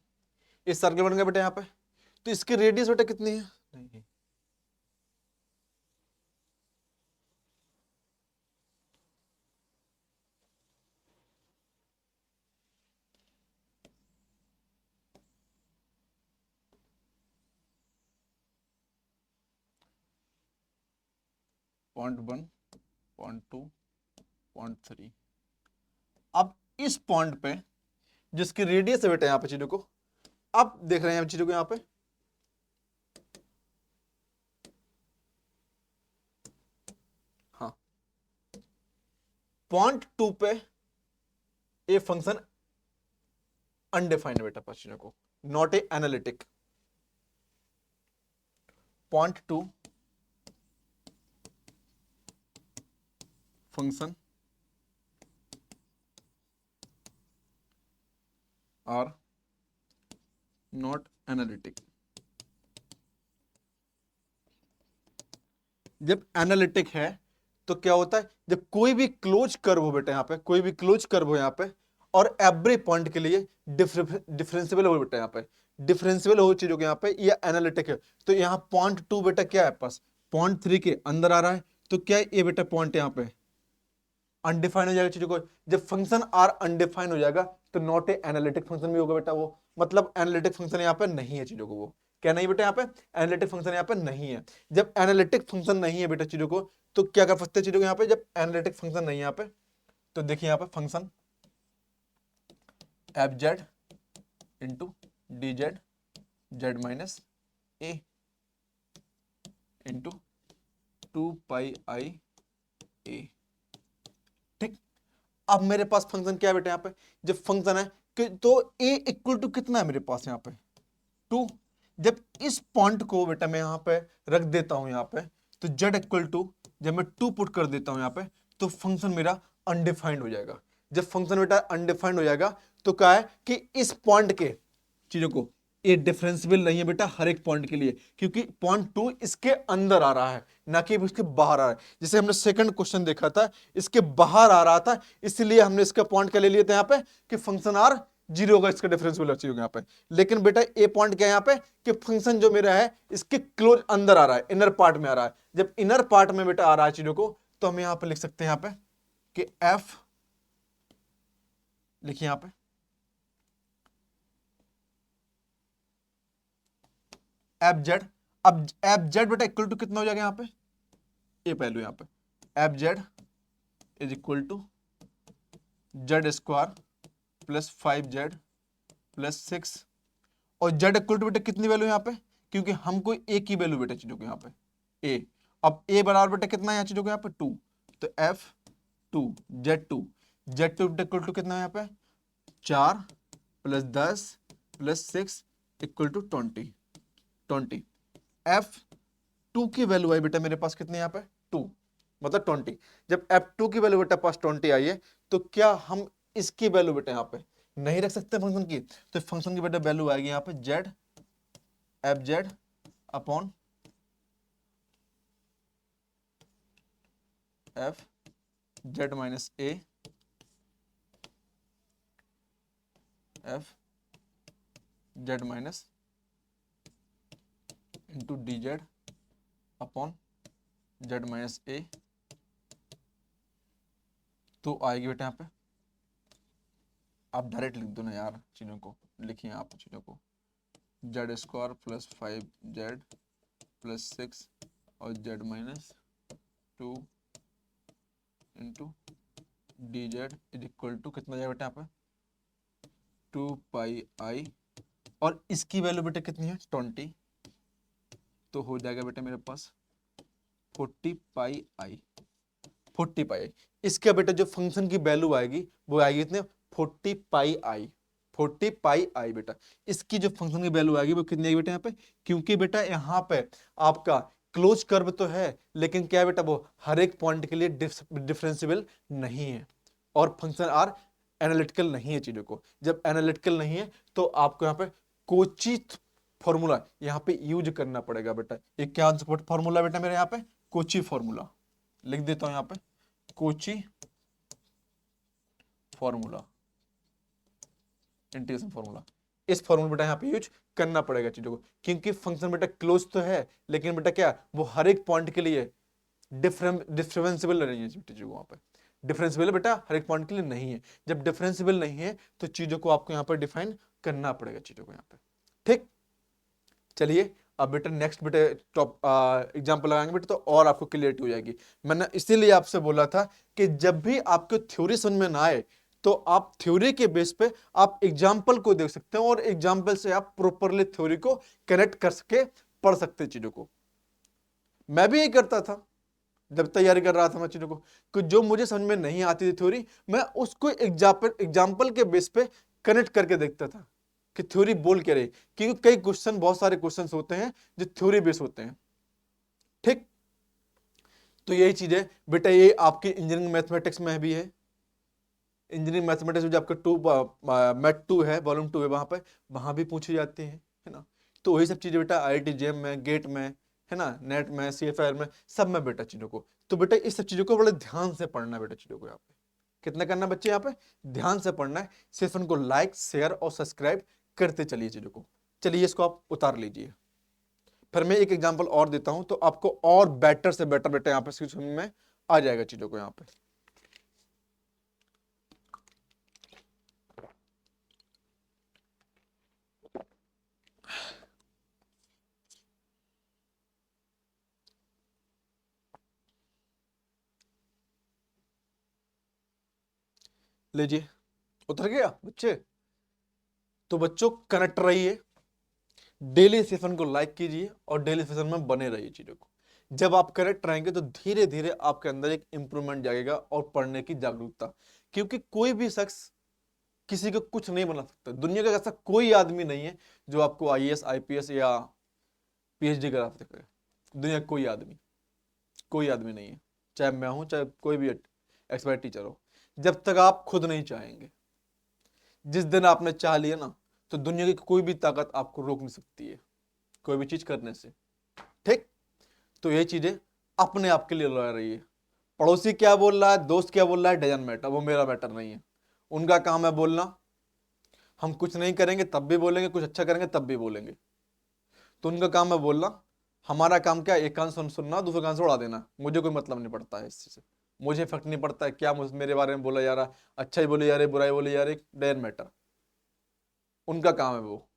ये सर्कल बन गया बेटा यहाँ पे, तो इसकी रेडियस बेटा कितनी है, नहीं 0.1 0.2 0.3। अब इस पॉइंट पे जिसकी रेडियस है बेटा यहाँ पे चीजों को, अब देख रहे हैं हम चीजों को यहाँ पे, हाँ 0.2 पे ये फंक्शन अनडिफाइंड है बेटा पास चीजों को, not a analytic. 0.2 function are not analytic. जब एनालिटिक है तो क्या होता है, जब कोई भी क्लोज कर्व हो बेटा यहाँ पे, कोई भी क्लोज कर्व हो यहाँ पे और एवरी पॉइंट के लिए डिफरेंशियल हो बेटा यहाँ पे, डिफरेंशियल हो चीजों के यहाँ पे, ये एनालिटिक है। तो यहाँ 0.2 बेटा क्या है पास, 0.3 के अंदर आ रहा है, तो क्या है ये बेटा पॉइंट यहाँ पे अनडिफाइन हो जाएगा चीजों को। जब फंक्शन आर अनडिफाइन हो जाएगा तो नॉट ए एनालिटिक फंक्शन भी होगा बेटा वो, मतलब एनालिटिक फंक्शन यहाँ पे नहीं है चीजों को, वो क्या नहीं बेटा यहाँ पे एनालिटिक फंक्शन यहाँ पे नहीं है। जब एनालिटिक फंक्शन नहीं है बेटा चीजों को, तो क्या कर सकते हैं चीजों को यहाँ पे, जब एनालिटिक फंक्शन नहीं है यहाँ पे, तो देखिए यहाँ पे function F Z into D Z z minus A into 2πi a। ठीक, अब मेरे पास फंक्शन क्या है बेटा यहाँ पे, जब फंक्शन है कि तो a इक्वल टू कितना है मेरे पास यहाँ पे 2। जब इस पॉइंट को बेटा मैं यहाँ पे रख देता हूं यहाँ पे, तो z इक्वल टू जब मैं 2 पुट कर देता हूं यहाँ पे, तो फंक्शन मेरा अनडिफाइंड हो जाएगा। जब फंक्शन बेटा अनडिफाइंड हो जाएगा तो क्या है कि इस पॉइंट के चीजों को ये डिफरेंशियल नहीं है बेटा हर एक पॉइंट के लिए, क्योंकि 0.2 इसके अंदर आ रहा है ना कि इसके बाहर आ रहा है। जैसे हमने सेकंड क्वेश्चन देखा था, इसके बाहर आ रहा था, इसलिए हमने इसका पॉइंट क्या ले लिया था यहाँ पे कि फंक्शन आर 0 होगा, इसका डिफरेंशियल चाहिए यहाँ पे। लेकिन बेटा ए पॉइंट क्या है यहाँ पे कि फंक्शन जो मेरा है इसके क्लोज अंदर आ रहा है, इनर पार्ट में आ रहा है। जब इनर पार्ट में बेटा आ रहा है चीजों को, तो हम यहाँ पे लिख सकते हैं यहाँ पे कि एफ, लिखिए यहाँ पे एफ जेड। अब एफ जेड बेटा इक्वल टू कितना हो जाएगा यहाँ पे, ये पहलू यहाँ पे f z is equal to z square plus 5z plus 6, और जेड इक्वल टू बेटा कितनी वैल्यू यहाँ पे, क्योंकि हमको ए की वैल्यू बेटा चीजों को यहाँ पे ए, अब ए बराबर बेटा कितना है यहाँ चीजों को यहाँ पे 2, तो f z two equal to कितना है यहाँ पे 4 plus 10 plus 6 equal to 20। F two की वैल्यू आई बेटा मेरे पास कितने यहाँ पे 2, मतलब 20। जब f2 की वैल्यू बेटा पास 20 आई है, तो क्या हम इसकी वैल्यू बेटा यहाँ पे नहीं रख सकते फंक्शन की, तो फंक्शन की बेटा वैल्यू आएगी यहाँ पे z f z upon f z minus a f z minus into D Z upon Z minus a, तो आएगी बेटा यहाँ पे, आप डायरेक्ट लिख दो ना यार चीज़ों को, लिखिए आप चीज़ों को, Z square plus 5z plus 6 और z minus 2 into D Z is equal to कितना जाएगा बेटा यहाँ पे 2 पाई आई, और इसकी वैल्यू बेटा कितनी है 20, तो हो जाएगा बेटा मेरे पास 40 पाई आई। इसका बेटा जो फंक्शन की वैल्यू आएगी वो आएगी इतने 40 पाई आई बेटा, इसकी जो फंक्शन की वैल्यू आएगी वो कितनी आएगी बेटा यहाँ पे, क्योंकि बेटा यहाँ पे आपका क्लोज कर्व तो है, लेकिन क्या है बेटा वो हर एक पॉइंट के लिए डिफरेंशिएबल नहीं है, और फंक्शन आर एनालिटिकल नहीं है चीजों को। जब एनालिटिकल नहीं है तो आपको यहाँ पे कोची फॉर्मूला यहाँ पे यूज करना पड़ेगा बेटा। ये क्या फॉर्मूला बेटा मेरे यहाँ पे कोची फॉर्मूला लिख देता हूं यहाँ पे, कोची फॉर्मूला इंटीग्रेशन फॉर्मूला, इस फॉर्मूला बेटा यहाँ पे यूज करना पड़ेगा चीजों को, क्योंकि फंक्शन बेटा क्लोज तो है, लेकिन बेटा क्या वो हर एक पॉइंट के लिए डिफरेंशिएबल नहीं है चीजों को, वहां पे डिफरेंशिएबल बेटा हर एक पॉइंट के लिए नहीं है। जब डिफरेंशिएबल नहीं है तो चीजों को आपको यहाँ पर डिफाइन करना पड़ेगा चीजों को यहाँ पे, ठीक। चलिए अब बेटा नेक्स्ट बेटे टॉप एग्जांपल लगाएंगे बेटा, तो और आपको क्लियरिटी हो जाएगी। मैंने इसीलिए आपसे बोला था कि जब भी आपको थ्योरी समझ में ना आए तो आप थ्योरी के बेस पे आप एग्जांपल को देख सकते हैं, और एग्जांपल से आप प्रॉपरली थ्योरी को कनेक्ट कर सके, पढ़ सकते चीजों को। मैं भी यही करता था जब तैयारी कर रहा था मैं चीजों को, कि जो मुझे समझ में नहीं आती थी थ्योरी, मैं उसको एग्जाम्पल के बेस पे कनेक्ट करके देखता था कि थ्योरी बोल क्या रही, क्योंकि कई क्वेश्चन, बहुत सारे क्वेश्चन होते हैं जो थ्योरी बेस होते हैं, ठीक। तो यही चीज है बेटा, ये आपके इंजीनियरिंग मैथमेटिक्स में भी है। इंजीनियरिंग मैथमेटिक्स में जो आपका मैथ 2 है, वॉल्यूम 2 है, वहां भी पूछी जाती है ना। तो वही सब चीजें बेटा IIT जेम में, गेट में, है ना, नेट में, CFR में, सब में बेटा चीजों को, तो बेटा इस सब चीजों को बड़े ध्यान से पढ़ना है बेटा चीजों को। यहाँ पे कितना करना बच्चे, यहाँ पे ध्यान से पढ़ना है, सिर्फ उनको लाइक शेयर और सब्सक्राइब करते चलिए चीजों को। चलिए इसको आप उतार लीजिए, फिर मैं एक एग्जांपल और देता हूं तो आपको और बेटर से बेटर बेटा यहाँ पे समझ में आ जाएगा चीजों को। यहाँ पे लीजिए उतर गया बच्चे। तो बच्चों कनेक्ट रहिए, डेली सेशन को लाइक कीजिए और डेली सेशन में बने रहिए चीजों को। जब आप कनेक्ट रहेंगे तो धीरे धीरे आपके अंदर एक इंप्रूवमेंट जाएगा और पढ़ने की जागरूकता, क्योंकि कोई भी शख्स किसी को कुछ नहीं बना सकता। दुनिया का ऐसा कोई आदमी नहीं है जो आपको IAS IPS या PhD करा सके। दुनिया का कोई आदमी नहीं है, चाहे मैं हूं, चाहे कोई भी एक्सपर्ट टीचर हो, जब तक आप खुद नहीं चाहेंगे। जिस दिन आपने चाह लिया ना, तो दुनिया की कोई भी ताकत आपको रोक नहीं सकती है कोई भी चीज करने से, ठीक। तो ये चीजें अपने आप के लिए लड़ रही है। पड़ोसी क्या बोल रहा है, दोस्त क्या बोल रहा है, डजंट मैटर, वो मेरा मैटर नहीं है। उनका काम है बोलना, हम कुछ नहीं करेंगे तब भी बोलेंगे, कुछ अच्छा करेंगे तब भी बोलेंगे, तो उनका काम है बोलना। हमारा काम क्या है, एक कान सुनना, दूसरे कान से उड़ा देना। मुझे कोई मतलब नहीं पड़ता है इस चीज से, मुझे फर्क नहीं पड़ता है क्या मेरे बारे में बोला जा रहा, अच्छा ही बोले जा रहे, बुराई बोले जा रहे, डजंट मैटर, उनका काम है वो।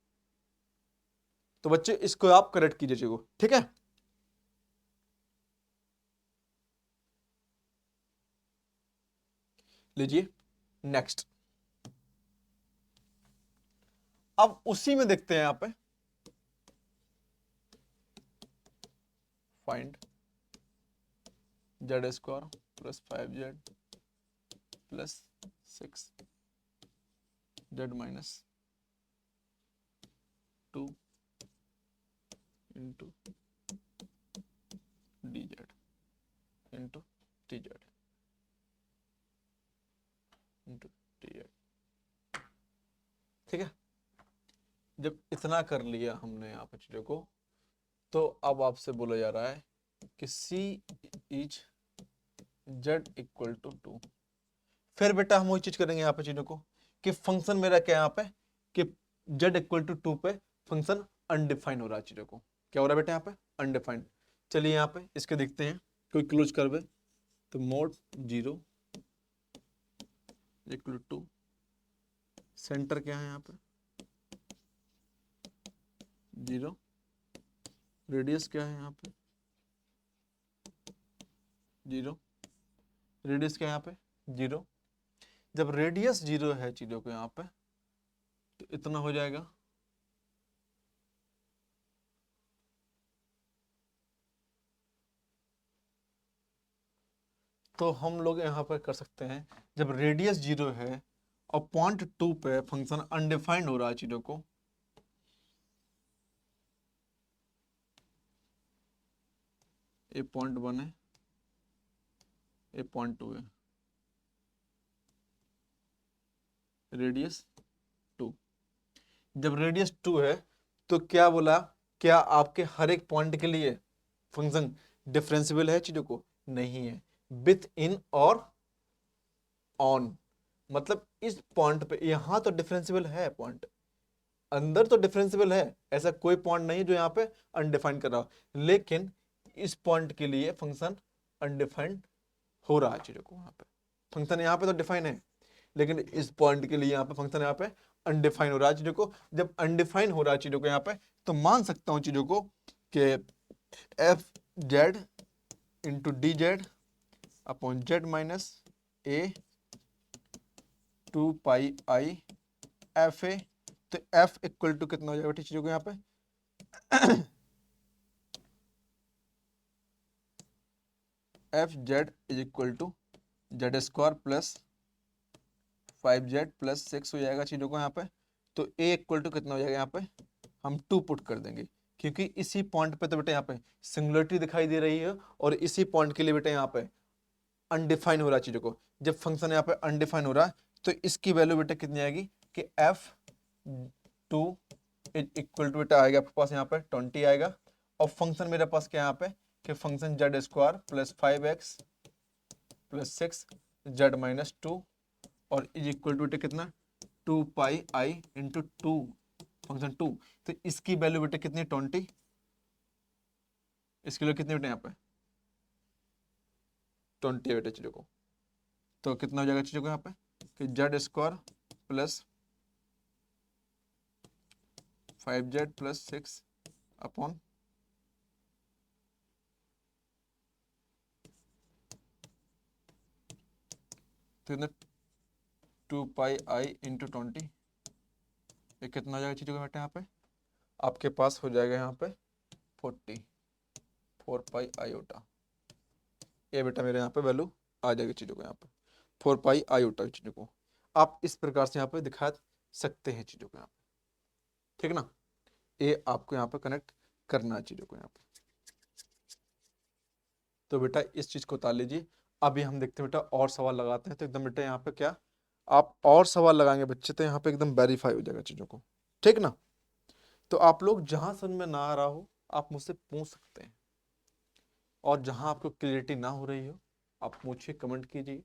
तो बच्चे इसको आप करेक्ट कीजिए चीजों को, ठीक है। लीजिए नेक्स्ट, अब उसी में देखते हैं यहां पे find Z square plus 5z plus 6z minus 2 into dz into tz into tz, ठीक है। जब इतना कर लिया हमने यहाँ पे चीजों को, तो अब आपसे बोला जा रहा है कि c is z equal to 2। फिर बेटा हम वही चीज करेंगे यहाँ पे चीजों को कि फंक्शन मेरा क्या है यहाँ पे कि z इक्वल टू 2 पे फंक्शन अनडिफाइन हो रहा है चीजों को। क्या हो रहा है बेटा यहाँ पे अनडिफाइंड। चलिए यहाँ पे इसके देखते हैं कोई क्लोज करवे, तो मोड 0 इक्वल टू सेंटर क्या है यहाँ पे 0, रेडियस क्या है यहाँ पे 0, रेडियस क्या है यहाँ पे 0। जब रेडियस 0 है चीजों को यहाँ पे, तो इतना हो जाएगा, तो हम लोग यहाँ पर कर सकते हैं जब रेडियस 0 है और पॉइंट 2 पे फंक्शन अनडिफाइंड हो रहा है चीजों को, ए पॉइंट 1 है, ए पॉइंट 2 है, रेडियस 2। जब रेडियस 2 है तो क्या बोला, क्या आपके हर एक पॉइंट के लिए फंक्शन डिफरेंशियल है चीजों को, नहीं है। विथ इन और ऑन, मतलब इस पॉइंट पे यहां तो डिफरेंशियल है, पॉइंट अंदर तो डिफरेंशियल है, ऐसा कोई पॉइंट नहीं जो यहाँ पे अनडिफाइंड कर रहा हो, लेकिन इस पॉइंट के लिए फंक्शन अनडिफाइंड हो रहा है चीजों को। यहाँ पे फंक्शन यहाँ पे तो डिफाइन है, लेकिन इस पॉइंट के लिए यहाँ पे फंक्शन यहाँ पे अनडिफाइन हो रहा है चीजों को। जब अनडिफाइन हो रहा है चीजों को यहाँ पे, तो मान सकता हूँ चीजों को कि F Z into D Z upon Z minus A 2 pi I F ए, तो एफ इक्वल टू कितना हो जाएगा चीजों को यहाँ पे f z is equal to z square plus 5z plus 6 हो जाएगा चीजों को यहाँ पे। तो a इक्वल टू कितना हो जाएगा यहाँ पे, हम 2 पुट कर देंगे, क्योंकि इसी पॉइंट पे तो बेटा यहाँ पे सिंगुलरिटी दिखाई दे रही है, और इसी पॉइंट के लिए बेटा यहाँ पे अनडिफाइन हो रहा है चीजों को। जब फंक्शन यहाँ पे अनडिफाइन हो रहा है, तो इसकी वैल्यू बेटा कितनी आएगी कि f2 इज इक्वल टू बेटा आएगा आपके पास यहाँ पे 20 आएगा, और फंक्शन मेरे पास क्या है यहाँ पे कि function Z square plus 5x plus 6z minus 2 और इज इक्वल टू बेटा कितना 2 पाई आई इंटू 2 फंक्शन 2। तो इसकी वैल्यू बेटा कितनी 20, इसके लिए कितने बेटा यहाँ पे 20 है बेटा चीजों को। तो कितना हो जाएगा चीजों को यहाँ पे कि Z square plus 5z plus 6 upon तो 2 पाई आई इंटू 20, ये कितना हो जाएगा चीजों को बेटा यहाँ पे आपके पास हो जाएगा यहाँ पे 4 पाई आयोटा, ये बेटा मेरे यहाँ पे वैल्यू आ जाएगी चीजों को यहाँ पे 4 पाई आयोटा चीजों को। आप इस प्रकार से यहाँ पे दिखा सकते हैं चीजों को यहाँ पे, ठीक ना। ये आपको यहाँ पे कनेक्ट करना है चीजों को यहाँ पे। तो बेटा इस चीज को उतार लीजिए। अभी हम देखते हैं बेटा और सवाल लगाते हैं, तो एकदम बेटा यहाँ पे क्या आप और सवाल लगाएंगे बच्चे, तो यहाँ पे एकदम वेरीफाई हो जाएगा चीजों को, ठीक ना। तो आप लोग जहां समझ में ना आ रहा हो आप मुझसे पूछ सकते हैं, और जहां आपको क्लियरिटी ना हो रही हो आप पूछिए, कमेंट कीजिए,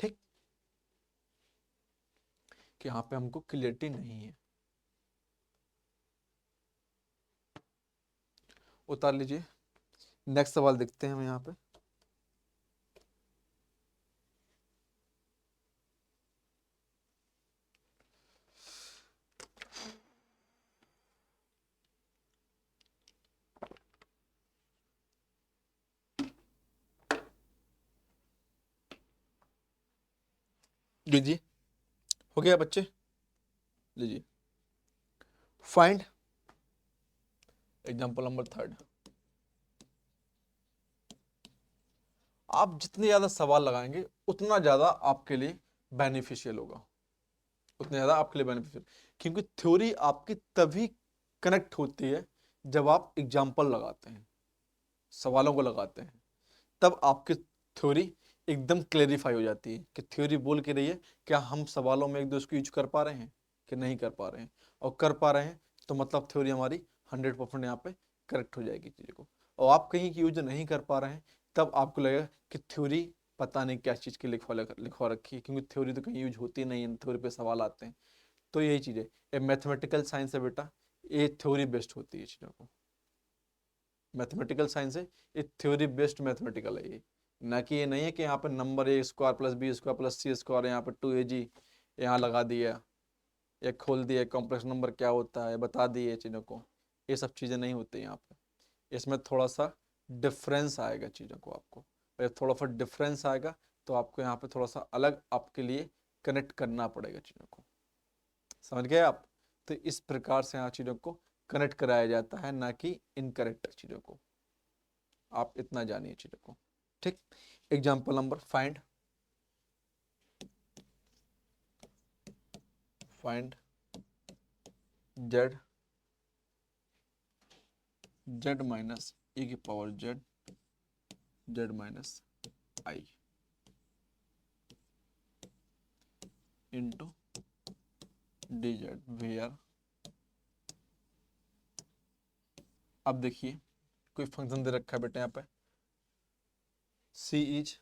ठीक, कि यहाँ पे हमको क्लियरिटी नहीं है। उतार लीजिए। नेक्स्ट सवाल देखते हैं हम यहाँ पे। लीजिए, हो गया बच्चे, लीजिए फाइंड एग्जाम्पल नंबर 3। आप जितने ज्यादा सवाल लगाएंगे उतना ज्यादा आपके लिए बेनिफिशियल होगा, उतने ज्यादा आपके लिए बेनिफिशियल, क्योंकि थ्योरी आपकी तभी कनेक्ट होती है जब आप एग्जाम्पल लगाते हैं, सवालों को लगाते हैं, तब आपकी थ्योरी एकदम क्लेरिफाई हो जाती है कि थ्योरी बोल के रही है क्या हम सवालों में एक दूसरे को यूज कर पा रहे हैं कि नहीं कर पा रहे हैं, और कर पा रहे हैं तो मतलब थ्योरी हमारी 100% यहाँ पे करेक्ट हो जाएगी चीज़ को। और आप कहीं की यूज नहीं कर पा रहे हैं तब आपको लगेगा कि थ्योरी पता नहीं क्या चीज़ की लिखवा रखी है, क्योंकि थ्योरी तो कहीं यूज होती नहीं है, थ्योरी पे सवाल आते हैं। तो यही चीज़ है, ये मैथमेटिकल साइंस है बेटा, ये थ्योरी बेस्ड होती है चीज़ों को, मैथमेटिकल साइंस है ये, थ्योरी बेस्ड मैथमेटिकल है ये, ना कि ये नहीं है कि यहाँ पे number a square plus b square plus c square, यहाँ पे 2ab यहाँ लगा दिया या खोल दिया, कॉम्प्लेक्स नंबर क्या होता है बता दिए चीज़ों को, ये सब चीज़ें नहीं होती यहाँ पे। इसमें थोड़ा सा डिफरेंस आएगा चीज़ों को आपको, और थोड़ा सा डिफरेंस आएगा तो आपको यहाँ पे थोड़ा सा अलग आपके लिए कनेक्ट करना पड़ेगा चीज़ों को, समझ गए आप। तो इस प्रकार से यहाँ चीज़ों को कनेक्ट कराया जाता है, ना कि इनकरेक्ट चीज़ों को, आप इतना जानिए चीज़ों को, ठीक। Example number find z z minus e की power z z minus i into D z we are. अब देखिए कोई फंक्शन दे रखा है बेटा यहाँ पे, C is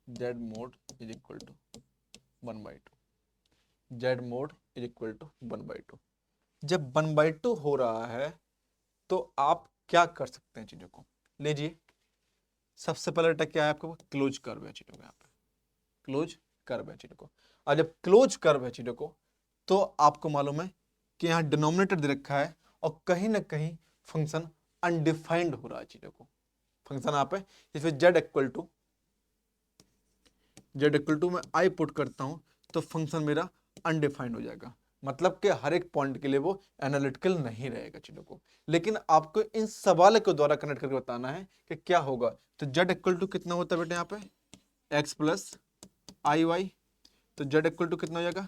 z mod is equal to 1/2, z mod is equal to 1/2। जब 1/2 हो रहा है तो आप क्या कर सकते हैं चीजों को, लीजिए सबसे पहले बेटा क्या है आपको, क्लोज कर्व है चीजों को, यहाँ पे क्लोज कर्व है चीजों को। और जब क्लोज कर्व है चीजों को तो आपको मालूम है कि यहाँ डिनोमिनेटर दे रखा है और कहीं ना कहीं फंक्शन अनडिफाइंड हो रहा है चीजों को, फंक्शन यहाँ पे जैसे जेड इक्वल टू मैं आई पुट करता हूं तो फंक्शन मेरा अनडिफाइंड हो जाएगा, मतलब कि हर एक पॉइंट के लिए वो एनालिटिकल नहीं रहेगा चीजों को। लेकिन आपको इन सवाल के द्वारा कनेक्ट करके बताना है कि क्या होगा। तो जेड इक्वल टू कितना होता है बेटा यहाँ पे एक्स प्लस आई वाई, तो जेड इक्वल टू कितना हो जाएगा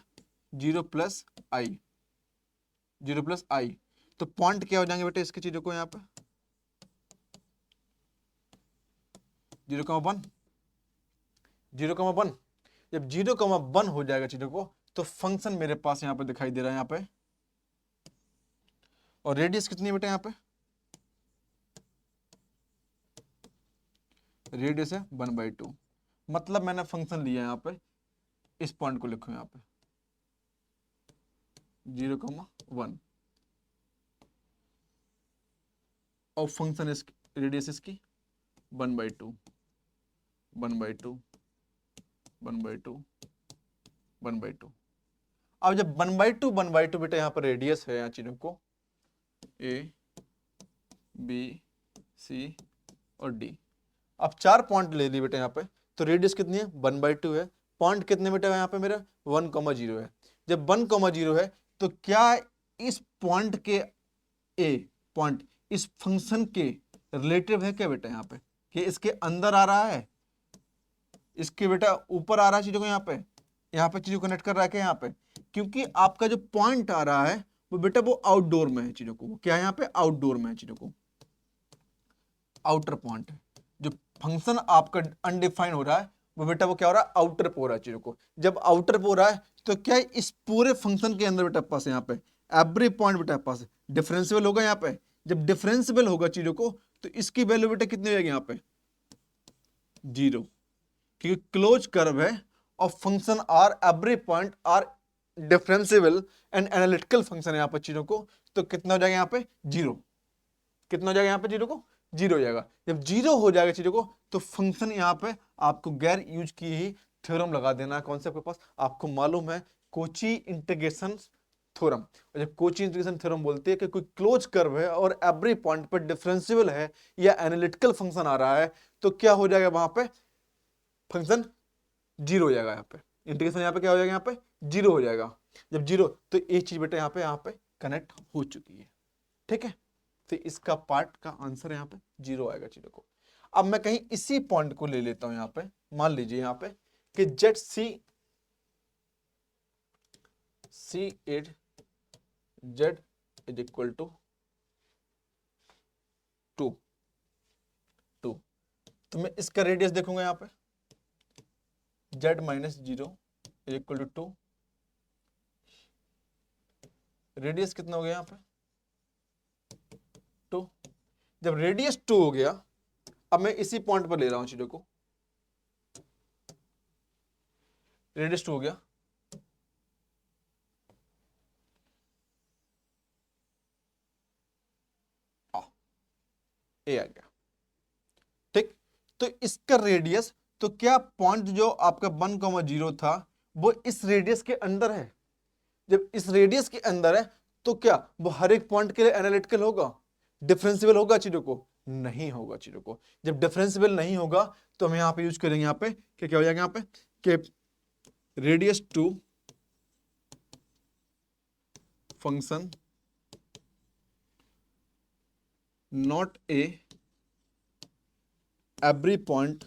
0 प्लस आई, 0 प्लस आई। तो पॉइंट क्या हो जाएंगे बेटा इसकी चीजों को यहाँ पे 0,1 0,1। जब 0,1 हो जाएगा चीजों को तो फंक्शन मेरे पास यहाँ पे दिखाई दे रहा है यहाँ पे, और रेडियस कितनी है बेटा यहाँ पे, रेडियस है 1/2। मतलब मैंने फंक्शन लिया यहाँ पे, इस पॉइंट को लिखो यहाँ पे 0,1 और फंक्शन इसकी रेडियस इसकी 1/2 1/2 1/2 1/2। अब जब 1/2 बेटा यहाँ पर रेडियस है यहाँ चीजों को ए बी सी और डी, अब 4 पॉइंट ले लिए बेटा यहाँ पे, तो रेडियस कितनी है 1/2 है, पॉइंट कितने बेटा यहाँ पे मेरा 1,0 है। जब 1,0 है तो क्या इस पॉइंट के ए पॉइंट इस फंक्शन के रिलेटिव है क्या बेटा यहाँ पे, कि इसके अंदर आ रहा है, इसके बेटा ऊपर आ रहा है चीजों को यहाँ पे चीजों को कनेक्ट कर रहा है क्या यहाँ पे, क्योंकि आपका जो पॉइंट आ रहा है वो बेटा वो आउटडोर में है चीजों को, वो क्या है यहाँ पे आउटडोर में है चीजों को, आउटर पॉइंट है। जो फंक्शन आपका अनडिफाइंड हो रहा है वो बेटा वो क्या हो रहा है आउटर पे हो रहा है चीजों को। जब आउटर पे हो रहा है तो क्या है इस पूरे फंक्शन के अंदर बेटा पास यहाँ पे एवरी पॉइंट बेटा पास डिफरेंशियल होगा यहाँ पे। जब डिफरेंशियल होगा चीजों को तो इसकी वैल्यू बेटा कितनी हो जाएगी यहाँ पे 0, क्योंकि क्लोज कर्व है और function are every point are differential and analytical function है यहाँ पर चीजों को, तो कितना हो जाएगा यहाँ पे 0, कितना हो जाएगा यहाँ पे चीजों को 0 हो जाएगा। जब 0 हो जाएगा चीजों को तो फंक्शन यहाँ पे आपको गैर यूज की ही थ्योरम लगा देना है। कौन से आपके पास आपको मालूम है कोची इंटीग्रेशन थ्योरम। जब कोची इंटीग्रेशन थ्योरम बोलती है कि कोई क्लोज कर्व है और एवरी पॉइंट पर डिफरेंशियल है या एनालिटिकल फंक्शन आ रहा है तो क्या हो जाएगा वहां पे फंक्शन जीरो हो जाएगा। यहाँ पे इंटीग्रेशन यहाँ पे क्या हो जाएगा, यहाँ पे जीरो हो जाएगा। जब जीरो तो ये चीज बेटा यहाँ पे कनेक्ट हो चुकी है। ठीक है, तो इसका पार्ट का आंसर यहाँ पे जीरो आएगा चीजों को। अब मैं कहीं इसी पॉइंट को ले लेता हूं यहाँ पे, मान लीजिए यहाँ पे कि z c at z is equal to 2 2, तो मैं इसका रेडियस देखूंगा यहाँ पे z minus zero is equal to 2। Radius कितना हो गया यहाँ पे 2। जब रेडियस 2 हो गया, अब मैं इसी पॉइंट पर ले रहा हूं चीजों को, रेडियस 2 हो गया, ए आ गया। ठीक, तो इसका रेडियस, तो क्या पॉइंट जो आपका 1,0 था वो इस रेडियस के अंदर है? जब इस रेडियस के अंदर है तो क्या वो हर एक पॉइंट के लिए एनालिटिकल होगा, डिफरेंशियल होगा चीजों को? नहीं होगा चीजों को। जब डिफरेंशियल नहीं होगा तो हम यहां पे यूज करेंगे यहाँ पे क्या हो जाएगा यहाँ पे कि radius 2 function not a every point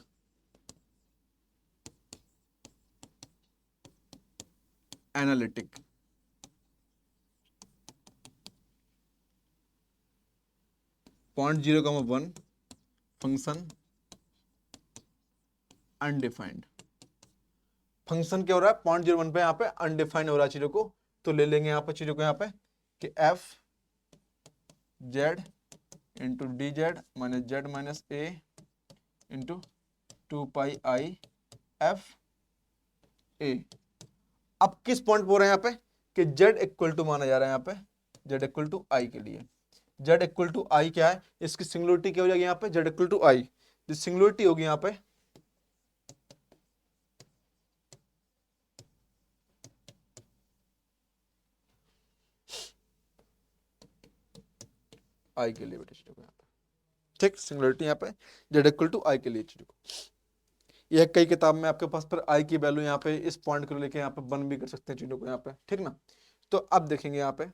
analytic. Point 0,1 function undefined. Function क्या हो रहा है पॉइंट 0,1 पे, यहाँ पे अनडिफाइंड हो रहा है चीजों को, तो ले लेंगे यहाँ पे चीजों को यहाँ पे कि F Z into D Z minus Z minus A into 2 pi I F A. अब किस पॉइंट पर यहाँ पे कि जेड इक्वल टू माना जा रहा है यहाँ पे जेड इक्वल टू आई के लिए। जेड इक्वल टू आई क्या है, इसकी सिंगुलरिटी क्या हो जाएगी यहाँ पे जेड इक्वल टू आई। जो सिंगुलरिटी होगी यहाँ पे आई के लिए बेटा चीजों को यहाँ पे, ठीक, सिंगुलरिटी यहाँ पे जेड इक्वल टू आई के लिए चीजों को। यह कई किताब में आपके पास पर आई की वैल्यू यहाँ पे इस पॉइंट को लेके यहाँ पे बन भी कर सकते हैं चीजों को यहाँ पे, ठीक ना। तो अब देखेंगे यहाँ पे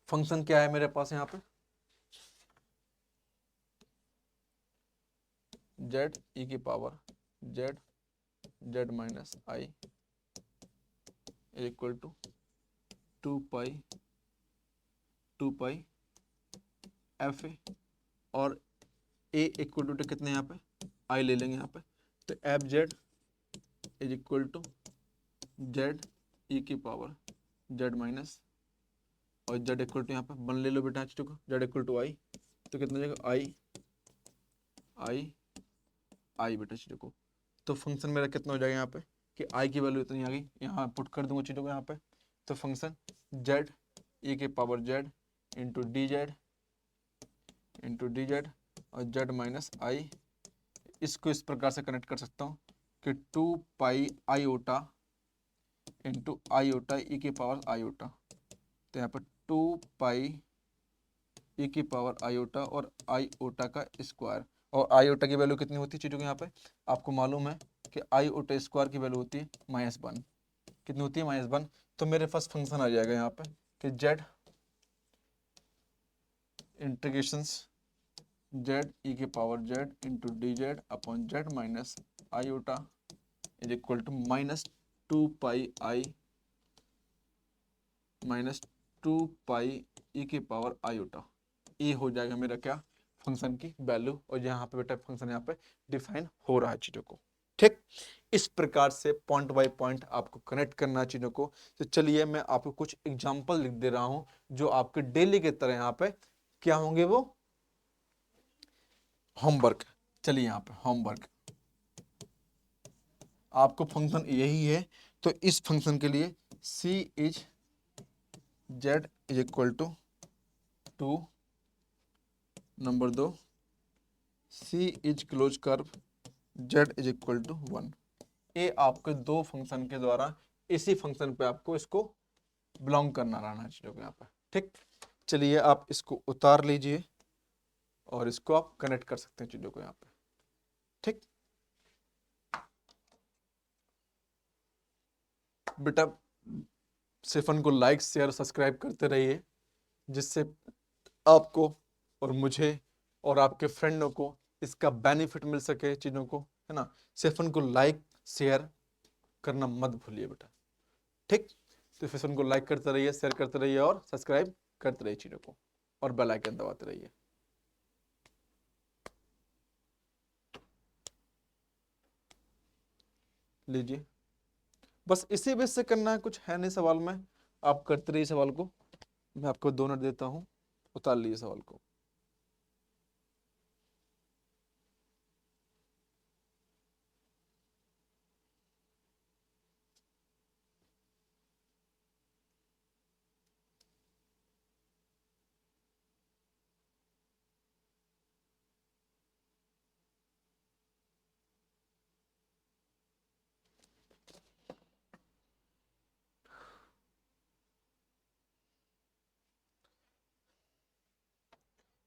फंक्शन क्या है मेरे पास यहाँ पे जेड ई की power z z minus i equal to 2 pi f a, और ए इक्वल टू कितने यहाँ पे आई ले लेंगे यहाँ पे, तो f z is equal to z e की पावर जेड माइनस और जेड इक्वल टू यहाँ पे वन ले लो बेटा चीजों को जेड इक्वल टू आई, तो कितना हो जाएगा आई आई आई बेटा चीजों को। तो फंक्शन मेरा कितना हो जाएगा यहाँ पे कि आई की वैल्यू इतनी आ गई, यहाँ पुट कर दूंगा चीजों को यहाँ पे, तो फंक्शन जेड ई के power z into D Z और जेड माइनस आई, इसको इस प्रकार से कनेक्ट कर सकता हूँ कि 2 पाई आईओटा इंटू आईओटा ई की पावर आईओटा, तो यहाँ पर 2 पाई ई की पावर आईओटा और आईओटा का स्क्वायर, और आईओटा की वैल्यू कितनी होती है चीजों को यहाँ पे आपको मालूम है कि आईओटा स्क्वायर की वैल्यू होती है -1, कितनी होती है -1। तो मेरे पास फंक्शन आ जाएगा यहाँ पे कि जेड इंटीग्रेशंस जेड ई के power z into D Z upon Z minus iota is equal to -2 pi i -2 pi e के पावर आईओटा। ये हो जाएगा मेरा क्या फंक्शन की वैल्यू, और यहाँ पे बेटा फंक्शन यहाँ पे डिफाइन हो रहा है चीजों को, ठीक। इस प्रकार से पॉइंट बाय पॉइंट आपको कनेक्ट करना है चीजों को। तो चलिए मैं आपको कुछ एग्जांपल लिख दे रहा हूं जो आपके डेली के तरह यहाँ पे क्या होंगे, वो होमवर्क। चलिए यहाँ पे होमवर्क, आपको फंक्शन यही है, तो इस फंक्शन के लिए C is z is equal to 2, number 2 C is close curve z is equal to 1। ये आपके दो फंक्शन के द्वारा इसी फंक्शन पे आपको इसको बिलोंग करना रहना है चीजों को यहाँ पे, ठीक। चलिए आप इसको उतार लीजिए और इसको आप कनेक्ट कर सकते हैं चीजों को यहाँ पे, ठीक। बेटा सेशन को लाइक शेयर सब्सक्राइब करते रहिए, जिससे आपको और मुझे और आपके फ्रेंडों को इसका बेनिफिट मिल सके चीज़ों को, है ना। सेशन को लाइक शेयर करना मत भूलिए बेटा, ठीक। तो सेशन को लाइक करते रहिए, शेयर करते रहिए और सब्सक्राइब करते रहिए चीज़ों को, और बेल आइकन दबाते रहिए। लीजिए, बस इसी बेस से करना है, कुछ है नहीं सवाल में। आप करते रहिए सवाल को, मैं आपको 2 मिनट देता हूँ, उतार लीजिए सवाल को।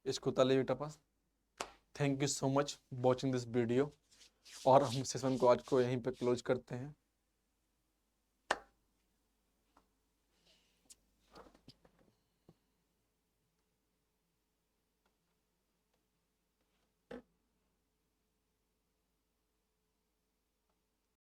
इसको उतार लीजिए बेटा पास। Thank you so much watching this video, और हम सेशन को आज को यहीं पे क्लोज करते हैं।